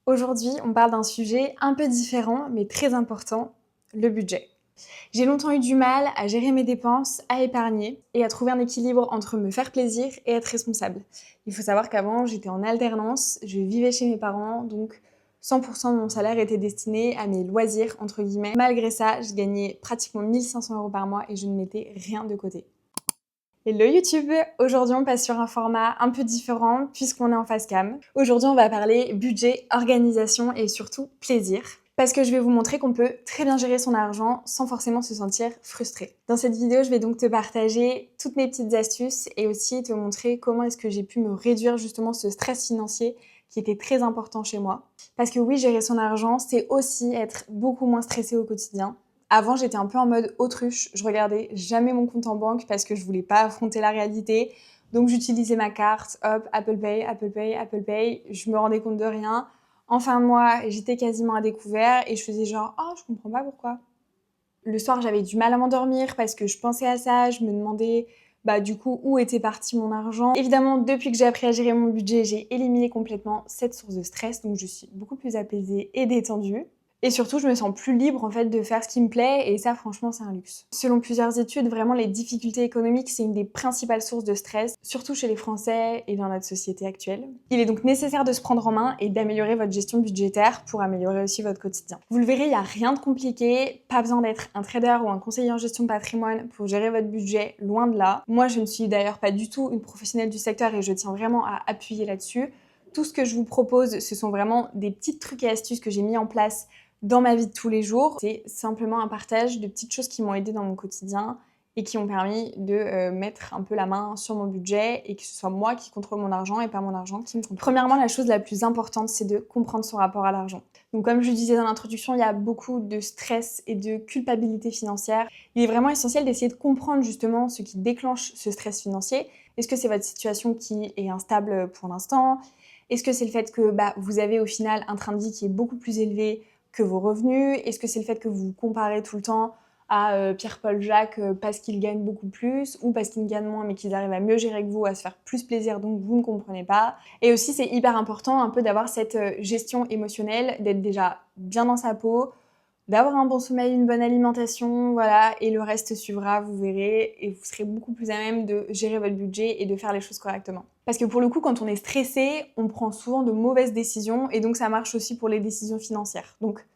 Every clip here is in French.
Aujourd'hui, on parle d'un sujet un peu différent, mais très important, le budget. J'ai longtemps eu du mal à gérer mes dépenses, à épargner et à trouver un équilibre entre me faire plaisir et être responsable. Il faut savoir qu'avant, j'étais en alternance, je vivais chez mes parents, donc 100% de mon salaire était destiné à mes loisirs, entre guillemets. Malgré ça, je gagnais pratiquement 1 500 € par mois et je ne mettais rien de côté. Hello YouTube! Aujourd'hui on passe sur un format un peu différent puisqu'on est en face cam. Aujourd'hui on va parler budget, organisation et surtout plaisir. Parce que je vais vous montrer qu'on peut très bien gérer son argent sans forcément se sentir frustré. Dans cette vidéo je vais donc te partager toutes mes petites astuces et aussi te montrer comment est-ce que j'ai pu me réduire justement ce stress financier qui était très important chez moi. Parce que oui, gérer son argent, c'est aussi être beaucoup moins stressé au quotidien. Avant, j'étais un peu en mode autruche. Je regardais jamais mon compte en banque parce que je voulais pas affronter la réalité. Donc, j'utilisais ma carte, hop, Apple Pay, Apple Pay, Apple Pay. Je me rendais compte de rien. En fin de mois, j'étais quasiment à découvert et je faisais genre, oh, je comprends pas pourquoi. Le soir, j'avais du mal à m'endormir parce que je pensais à ça. Je me demandais, du coup, où était parti mon argent. Évidemment, depuis que j'ai appris à gérer mon budget, j'ai éliminé complètement cette source de stress. Donc, je suis beaucoup plus apaisée et détendue. Et surtout, je me sens plus libre en fait de faire ce qui me plaît et ça franchement c'est un luxe. Selon plusieurs études, vraiment les difficultés économiques c'est une des principales sources de stress, surtout chez les Français et dans notre société actuelle. Il est donc nécessaire de se prendre en main et d'améliorer votre gestion budgétaire pour améliorer aussi votre quotidien. Vous le verrez, il n'y a rien de compliqué, pas besoin d'être un trader ou un conseiller en gestion de patrimoine pour gérer votre budget, loin de là. Moi je ne suis d'ailleurs pas du tout une professionnelle du secteur et je tiens vraiment à appuyer là-dessus. Tout ce que je vous propose, ce sont vraiment des petits trucs et astuces que j'ai mis en place dans ma vie de tous les jours. C'est simplement un partage de petites choses qui m'ont aidé dans mon quotidien et qui ont permis de mettre un peu la main sur mon budget et que ce soit moi qui contrôle mon argent et pas mon argent qui me contrôle. Premièrement, la chose la plus importante, c'est de comprendre son rapport à l'argent. Donc comme je le disais dans l'introduction, il y a beaucoup de stress et de culpabilité financière. Il est vraiment essentiel d'essayer de comprendre justement ce qui déclenche ce stress financier. Est-ce que c'est votre situation qui est instable pour l'instant? Est-ce que c'est le fait que vous avez au final un train de vie qui est beaucoup plus élevé que vos revenus? Est-ce que c'est le fait que vous vous comparez tout le temps à Pierre-Paul Jacques parce qu'ils gagnent beaucoup plus ou parce qu'ils gagnent moins mais qu'ils arrivent à mieux gérer que vous, à se faire plus plaisir donc vous ne comprenez pas? Et aussi c'est hyper important un peu d'avoir cette gestion émotionnelle, d'être déjà bien dans sa peau, d'avoir un bon sommeil, une bonne alimentation, voilà, et le reste suivra, vous verrez, et vous serez beaucoup plus à même de gérer votre budget et de faire les choses correctement. Parce que pour le coup, quand on est stressé, on prend souvent de mauvaises décisions, et donc ça marche aussi pour les décisions financières. Donc,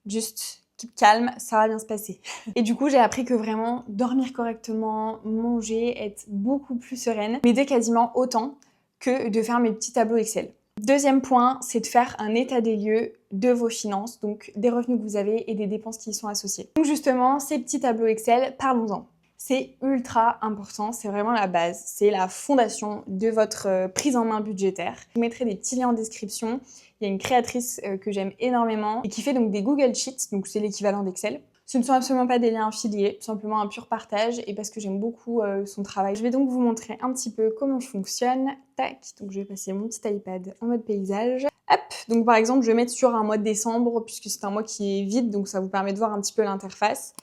juste keep calme, ça va bien se passer. Et du coup, j'ai appris que vraiment, dormir correctement, manger, être beaucoup plus sereine, m'aidait quasiment autant que de faire mes petits tableaux Excel. Deuxième point, c'est de faire un état des lieux de vos finances, donc des revenus que vous avez et des dépenses qui y sont associées. Donc justement, ces petits tableaux Excel, parlons-en. C'est ultra important, c'est vraiment la base, c'est la fondation de votre prise en main budgétaire. Je vous mettrai des petits liens en description. Il y a une créatrice que j'aime énormément et qui fait donc des Google Sheets, donc c'est l'équivalent d'Excel. Ce ne sont absolument pas des liens affiliés, simplement un pur partage et parce que j'aime beaucoup son travail. Je vais donc vous montrer un petit peu comment je fonctionne. Tac, donc je vais passer mon petit iPad en mode paysage. Hop, donc par exemple je vais mettre sur un mois de décembre puisque c'est un mois qui est vide, donc ça vous permet de voir un petit peu l'interface.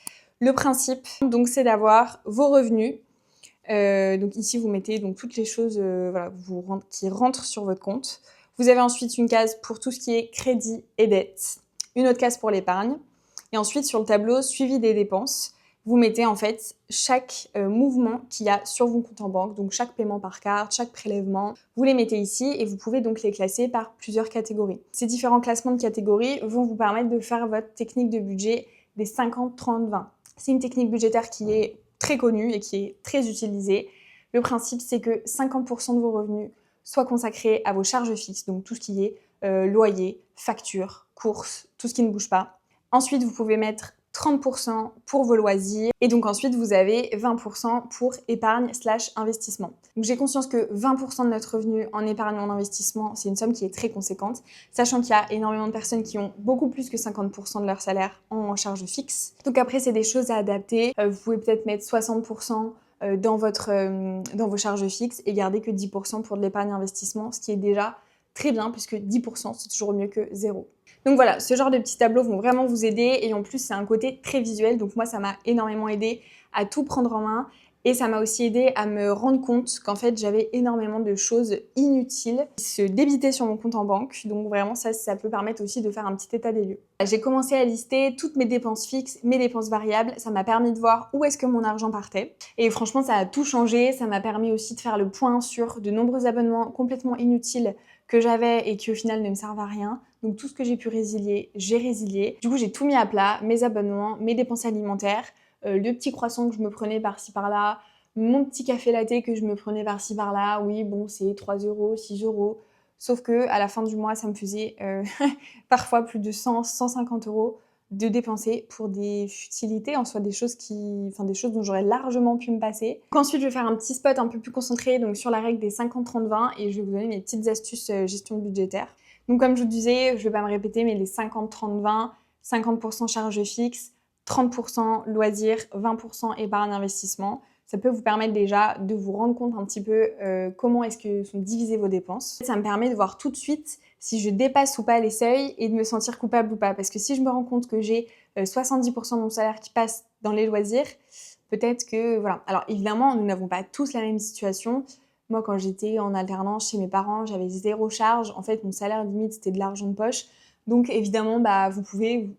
Le principe, donc, c'est d'avoir vos revenus. Donc ici, vous mettez donc toutes les choses qui rentrent sur votre compte. Vous avez ensuite une case pour tout ce qui est crédit et dette, une autre case pour l'épargne. Et ensuite, sur le tableau suivi des dépenses, vous mettez en fait chaque mouvement qu'il y a sur vos comptes en banque, donc chaque paiement par carte, chaque prélèvement, vous les mettez ici et vous pouvez donc les classer par plusieurs catégories. Ces différents classements de catégories vont vous permettre de faire votre technique de budget des 50, 30, 20. C'est une technique budgétaire qui est très connue et qui est très utilisée. Le principe, c'est que 50% de vos revenus soient consacrés à vos charges fixes, donc tout ce qui est loyer, facture, courses, tout ce qui ne bouge pas. Ensuite, vous pouvez mettre 30% pour vos loisirs et donc ensuite vous avez 20% pour épargne/investissement. Donc j'ai conscience que 20% de notre revenu en épargne ou en investissement, c'est une somme qui est très conséquente, sachant qu'il y a énormément de personnes qui ont beaucoup plus que 50% de leur salaire en charge fixe. Donc après c'est des choses à adapter, vous pouvez peut-être mettre 60% dans vos charges fixes et garder que 10% pour de l'épargne investissement, ce qui est déjà très bien puisque 10% c'est toujours mieux que 0. Donc voilà, ce genre de petits tableaux vont vraiment vous aider et en plus c'est un côté très visuel, donc moi ça m'a énormément aidé à tout prendre en main Et ça m'a aussi aidé à me rendre compte qu'en fait, j'avais énormément de choses inutiles qui se débitaient sur mon compte en banque. Donc vraiment, ça peut permettre aussi de faire un petit état des lieux. J'ai commencé à lister toutes mes dépenses fixes, mes dépenses variables. Ça m'a permis de voir où est-ce que mon argent partait. Et franchement, ça a tout changé. Ça m'a permis aussi de faire le point sur de nombreux abonnements complètement inutiles que j'avais et qui au final ne me servent à rien. Donc tout ce que j'ai pu résilier, j'ai résilié. Du coup, j'ai tout mis à plat, mes abonnements, mes dépenses alimentaires, le petit croissant que je me prenais par-ci par-là, mon petit café latte que je me prenais par-ci par-là. Oui, bon, c'est 3 €, 6 €. Sauf que à la fin du mois, ça me faisait parfois plus de 100, 150 € de dépenser pour des futilités, en soi des choses des choses dont j'aurais largement pu me passer. Donc ensuite, je vais faire un petit spot un peu plus concentré donc sur la règle des 50-30-20 et je vais vous donner mes petites astuces gestion budgétaire. Donc comme je vous disais, je vais pas me répéter, mais les 50-30-20, 50% charges fixes, 30% loisirs, 20% épargne investissement. Ça peut vous permettre déjà de vous rendre compte un petit peu comment est-ce que sont divisées vos dépenses. Ça me permet de voir tout de suite si je dépasse ou pas les seuils et de me sentir coupable ou pas. Parce que si je me rends compte que j'ai 70% de mon salaire qui passe dans les loisirs, peut-être que voilà. Alors évidemment, nous n'avons pas tous la même situation. Moi, quand j'étais en alternance chez mes parents, j'avais 0 charge. En fait, mon salaire limite, c'était de l'argent de poche. Donc évidemment, vous pouvez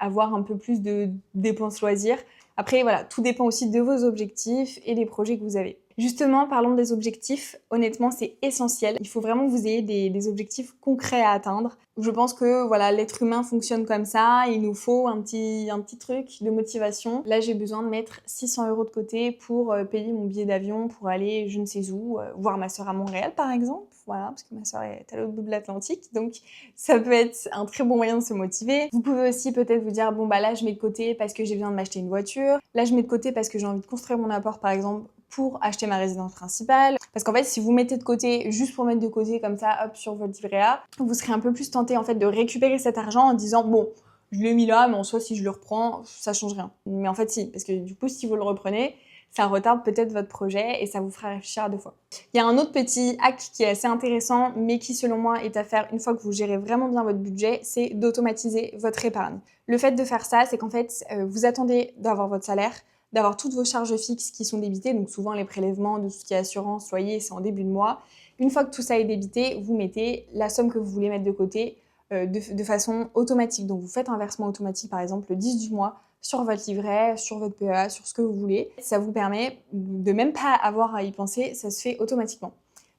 avoir un peu plus de dépenses loisirs. Après, voilà, tout dépend aussi de vos objectifs et des projets que vous avez. Justement, parlons des objectifs. Honnêtement, c'est essentiel. Il faut vraiment que vous ayez des objectifs concrets à atteindre. Je pense que voilà, l'être humain fonctionne comme ça. Il nous faut un petit truc de motivation. Là, j'ai besoin de mettre 600 € de côté pour payer mon billet d'avion pour aller je ne sais où, voir ma sœur à Montréal par exemple. Voilà, parce que ma sœur est à l'autre bout de l'Atlantique. Donc, ça peut être un très bon moyen de se motiver. Vous pouvez aussi peut-être vous dire, bon bah là, je mets de côté parce que j'ai besoin de m'acheter une voiture. Là, je mets de côté parce que j'ai envie de construire mon apport par exemple pour acheter ma résidence principale. Parce qu'en fait, si vous mettez de côté juste pour mettre de côté comme ça, hop, sur votre livret A, vous serez un peu plus tenté en fait de récupérer cet argent en disant bon, je l'ai mis là, mais en soi, si je le reprends, ça change rien. Mais en fait, si, parce que du coup, si vous le reprenez, ça retarde peut-être votre projet et ça vous fera réfléchir à 2 fois. Il y a un autre petit hack qui est assez intéressant, mais qui selon moi est à faire une fois que vous gérez vraiment bien votre budget, c'est d'automatiser votre épargne. Le fait de faire ça, c'est qu'en fait, vous attendez d'avoir votre salaire, d'avoir toutes vos charges fixes qui sont débitées, donc souvent les prélèvements de tout ce qui est assurance, loyer, c'est en début de mois. Une fois que tout ça est débité, vous mettez la somme que vous voulez mettre de côté de façon automatique. Donc vous faites un versement automatique, par exemple le 10 du mois, sur votre livret, sur votre PEA, sur ce que vous voulez. Ça vous permet de même pas avoir à y penser, ça se fait automatiquement.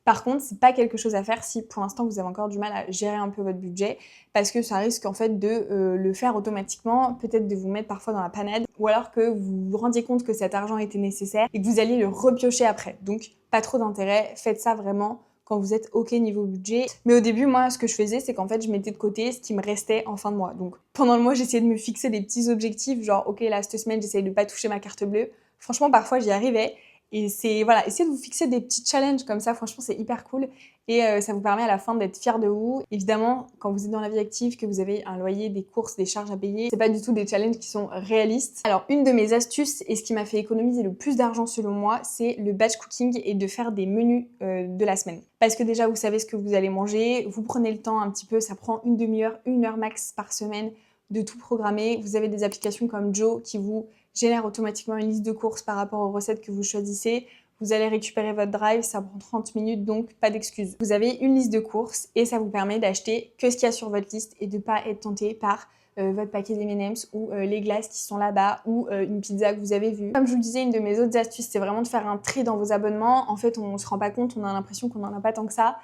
Par contre, c'est pas quelque chose à faire si pour l'instant vous avez encore du mal à gérer un peu votre budget parce que ça risque en fait de le faire automatiquement, peut-être de vous mettre parfois dans la panade ou alors que vous vous rendiez compte que cet argent était nécessaire et que vous alliez le repiocher après. Donc pas trop d'intérêt, faites ça vraiment quand vous êtes OK niveau budget. Mais au début, moi, ce que je faisais, c'est qu'en fait, je mettais de côté ce qui me restait en fin de mois. Donc pendant le mois, j'essayais de me fixer des petits objectifs, genre OK, là, cette semaine, j'essayais de pas toucher ma carte bleue. Franchement, parfois, j'y arrivais. Et c'est, voilà, essayez de vous fixer des petits challenges comme ça, franchement, c'est hyper cool. Et ça vous permet à la fin d'être fier de vous. Évidemment, quand vous êtes dans la vie active, que vous avez un loyer, des courses, des charges à payer, c'est pas du tout des challenges qui sont réalistes. Alors, une de mes astuces et ce qui m'a fait économiser le plus d'argent selon moi, c'est le batch cooking et de faire des menus de la semaine. Parce que déjà, vous savez ce que vous allez manger, vous prenez le temps un petit peu, ça prend une demi-heure, 1 heure max par semaine de tout programmer. Vous avez des applications comme Joe qui vous génère automatiquement une liste de courses par rapport aux recettes que vous choisissez. Vous allez récupérer votre drive, ça prend 30 minutes, donc pas d'excuses. Vous avez une liste de courses et ça vous permet d'acheter que ce qu'il y a sur votre liste et de ne pas être tenté par votre paquet d'M&M's ou les glaces qui sont là-bas ou une pizza que vous avez vue. Comme je vous le disais, une de mes autres astuces, c'est vraiment de faire un tri dans vos abonnements. En fait, on ne se rend pas compte, on a l'impression qu'on n'en a pas tant que ça.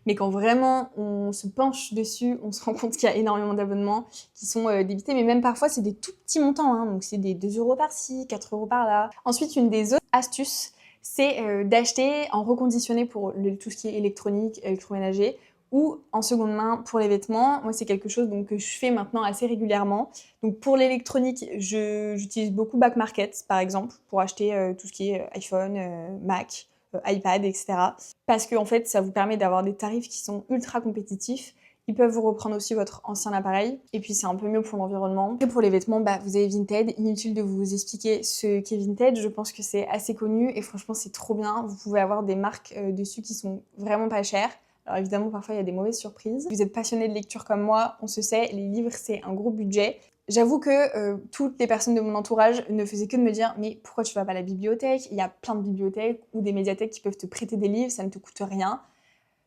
Mais quand vraiment on se penche dessus, on se rend compte qu'il y a énormément d'abonnements qui sont débités. Mais même parfois, c'est des tout petits montants. Hein, donc, c'est des 2 € par-ci, 4 € par-là. Ensuite, une des autres astuces, c'est d'acheter en reconditionné pour tout ce qui est électronique, électroménager ou en seconde main pour les vêtements. Moi, c'est quelque chose donc, que je fais maintenant assez régulièrement. Donc, pour l'électronique, j'utilise beaucoup Back Market, par exemple, pour acheter tout ce qui est iPhone, Mac, iPad, etc. Parce que en fait, ça vous permet d'avoir des tarifs qui sont ultra compétitifs. Ils peuvent vous reprendre aussi votre ancien appareil. Et puis, c'est un peu mieux pour l'environnement. Et pour les vêtements, vous avez Vinted. Inutile de vous expliquer ce qu'est Vinted. Je pense que c'est assez connu et franchement, c'est trop bien. Vous pouvez avoir des marques dessus qui sont vraiment pas chères. Alors évidemment, parfois, il y a des mauvaises surprises. Vous êtes passionné de lecture comme moi, on se sait, les livres, c'est un gros budget. J'avoue que toutes les personnes de mon entourage ne faisaient que de me dire « Mais pourquoi tu vas pas à la bibliothèque ? Il y a plein de bibliothèques ou des médiathèques qui peuvent te prêter des livres, ça ne te coûte rien. »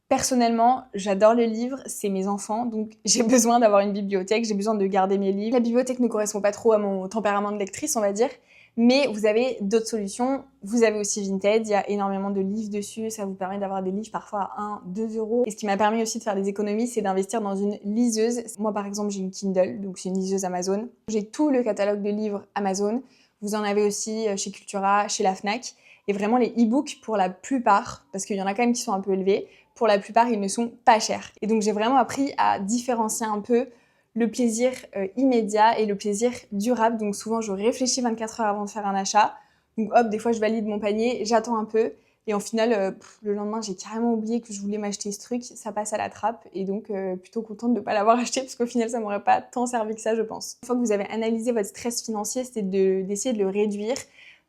Personnellement, j'adore les livres, c'est mes enfants, donc j'ai besoin d'avoir une bibliothèque, j'ai besoin de garder mes livres. La bibliothèque ne correspond pas trop à mon tempérament de lectrice, on va dire, mais vous avez d'autres solutions. Vous avez aussi Vinted, il y a énormément de livres dessus, ça vous permet d'avoir des livres parfois à 1, 2 euros. Et ce qui m'a permis aussi de faire des économies, c'est d'investir dans une liseuse. Moi par exemple, j'ai une Kindle, donc c'est une liseuse Amazon. J'ai tout le catalogue de livres Amazon. Vous en avez aussi chez Cultura, chez la Fnac. Et vraiment les e-books, pour la plupart, parce qu'il y en a quand même qui sont un peu élevés, pour la plupart, ils ne sont pas chers. Et donc j'ai vraiment appris à différencier un peu le plaisir immédiat et le plaisir durable. Donc souvent, je réfléchis 24 heures avant de faire un achat. Donc hop, des fois, je valide mon panier, j'attends un peu. Et en final, le lendemain, j'ai carrément oublié que je voulais m'acheter ce truc. Ça passe à la trappe. Et donc, plutôt contente de ne pas l'avoir acheté parce qu'au final, ça m'aurait pas tant servi que ça, je pense. Une fois que vous avez analysé votre stress financier, c'est d'essayer de le réduire.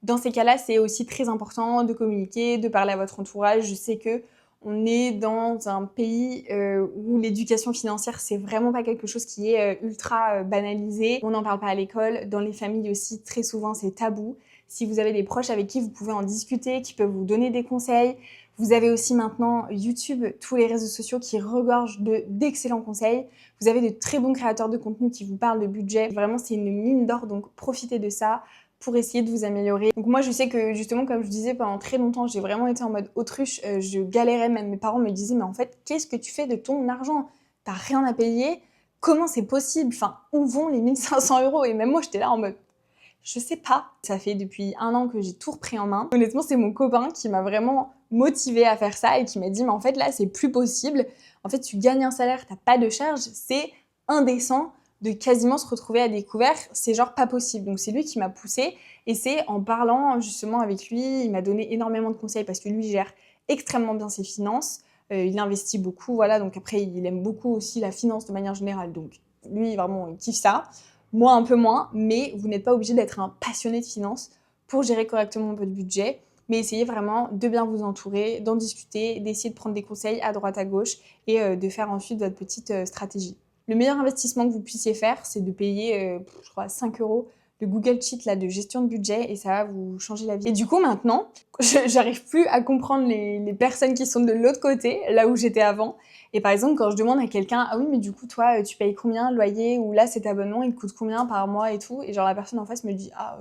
Dans ces cas-là, c'est aussi très important de communiquer, de parler à votre entourage. Je sais que on est dans un pays où l'éducation financière, c'est vraiment pas quelque chose qui est ultra banalisé. On n'en parle pas à l'école. Dans les familles aussi, très souvent, c'est tabou. Si vous avez des proches avec qui vous pouvez en discuter, qui peuvent vous donner des conseils. Vous avez aussi maintenant YouTube, tous les réseaux sociaux qui regorgent d'excellents conseils. Vous avez de très bons créateurs de contenu qui vous parlent de budget. Vraiment, c'est une mine d'or, donc profitez de ça pour essayer de vous améliorer. Donc moi, je sais que justement, comme je disais, pendant très longtemps, j'ai vraiment été en mode autruche. Je galérais, même mes parents me disaient « Mais en fait, qu'est-ce que tu fais de ton argent ? T'as rien à payer ? Comment c'est possible ? Enfin, où vont les 1500 euros ?» Et même moi, j'étais là en mode « Je sais pas. » Ça fait depuis 1 an que j'ai tout repris en main. Honnêtement, c'est mon copain qui m'a vraiment motivée à faire ça et qui m'a dit « Mais en fait, là, c'est plus possible. En fait, tu gagnes un salaire, t'as pas de charge. C'est indécent de quasiment se retrouver à découvert, c'est genre pas possible. » Donc c'est lui qui m'a poussée et c'est en parlant justement avec lui, il m'a donné énormément de conseils parce que lui gère extrêmement bien ses finances, il investit beaucoup, voilà, donc après il aime beaucoup aussi la finance de manière générale, donc lui vraiment il kiffe ça, moi un peu moins, mais vous n'êtes pas obligé d'être un passionné de finance pour gérer correctement votre budget, mais essayez vraiment de bien vous entourer, d'en discuter, d'essayer de prendre des conseils à droite à gauche et de faire ensuite votre petite stratégie. Le meilleur investissement que vous puissiez faire, c'est de payer, je crois, 5 euros le Google Sheet là, de gestion de budget et ça va vous changer la vie. Et du coup, maintenant, j'arrive plus à comprendre les personnes qui sont de l'autre côté, là où j'étais avant. Et par exemple, quand je demande à quelqu'un « Ah oui, mais du coup, toi, tu payes combien le loyer ?» ou « Là, cet abonnement, il te coûte combien par mois ?» et tout. Et genre, la personne en face me dit « Ah,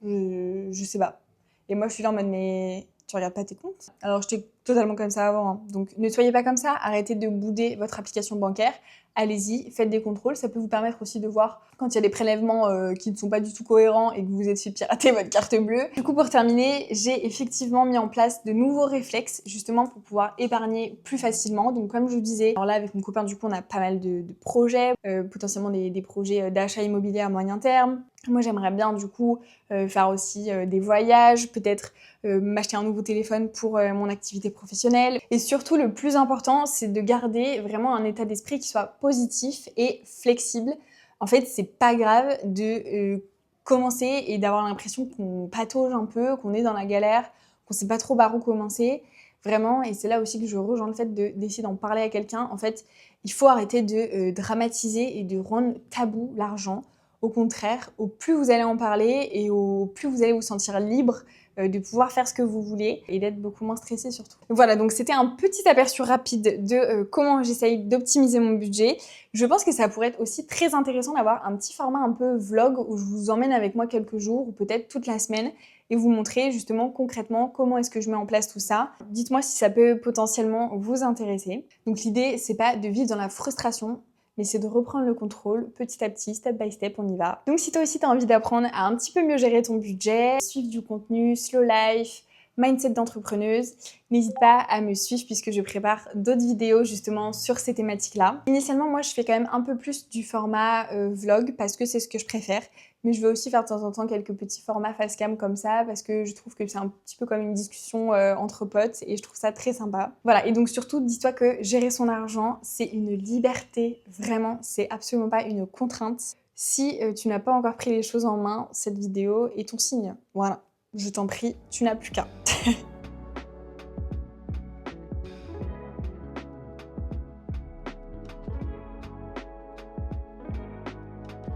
je sais pas. » Et moi, je suis là en mode « Mais tu regardes pas tes comptes ?» Alors, j'étais totalement comme ça avant. Hein. Donc, ne soyez pas comme ça. Arrêtez de bouder votre application bancaire. Allez-y, faites des contrôles. Ça peut vous permettre aussi de voir quand il y a des prélèvements qui ne sont pas du tout cohérents et que vous vous êtes fait pirater votre carte bleue. Du coup, pour terminer, j'ai effectivement mis en place de nouveaux réflexes justement pour pouvoir épargner plus facilement. Donc, comme je vous disais, alors là, avec mon copain, du coup, on a pas mal de projets, potentiellement des projets d'achat immobilier à moyen terme. Moi, j'aimerais bien, du coup, faire aussi des voyages, peut-être m'acheter un nouveau téléphone pour mon activité professionnelle. Et surtout, le plus important, c'est de garder vraiment un état d'esprit qui soit positif et flexible. En fait, c'est pas grave de commencer et d'avoir l'impression qu'on patauge un peu, qu'on est dans la galère, qu'on sait pas trop par où commencer. Vraiment, et c'est là aussi que je rejoins le fait d'essayer d'en parler à quelqu'un. En fait, il faut arrêter de dramatiser et de rendre tabou l'argent. Au contraire, au plus vous allez en parler et au plus vous allez vous sentir libre de pouvoir faire ce que vous voulez et d'être beaucoup moins stressé surtout. Voilà, donc c'était un petit aperçu rapide de comment j'essaye d'optimiser mon budget. Je pense que ça pourrait être aussi très intéressant d'avoir un petit format un peu vlog où je vous emmène avec moi quelques jours ou peut-être toute la semaine et vous montrer justement concrètement comment est-ce que je mets en place tout ça. Dites-moi si ça peut potentiellement vous intéresser. Donc l'idée, c'est pas de vivre dans la frustration, mais c'est de reprendre le contrôle petit à petit, step by step, on y va. Donc si toi aussi tu as envie d'apprendre à un petit peu mieux gérer ton budget, suivre du contenu, slow life, mindset d'entrepreneuse, n'hésite pas à me suivre puisque je prépare d'autres vidéos justement sur ces thématiques-là. Initialement, moi je fais quand même un peu plus du format vlog parce que c'est ce que je préfère, mais je veux aussi faire de temps en temps quelques petits formats face cam comme ça parce que je trouve que c'est un petit peu comme une discussion entre potes et je trouve ça très sympa. Voilà, et donc surtout, dis-toi que gérer son argent, c'est une liberté, vraiment, c'est absolument pas une contrainte. Si tu n'as pas encore pris les choses en main, cette vidéo est ton signe. Voilà. Je t'en prie, tu n'as plus qu'à.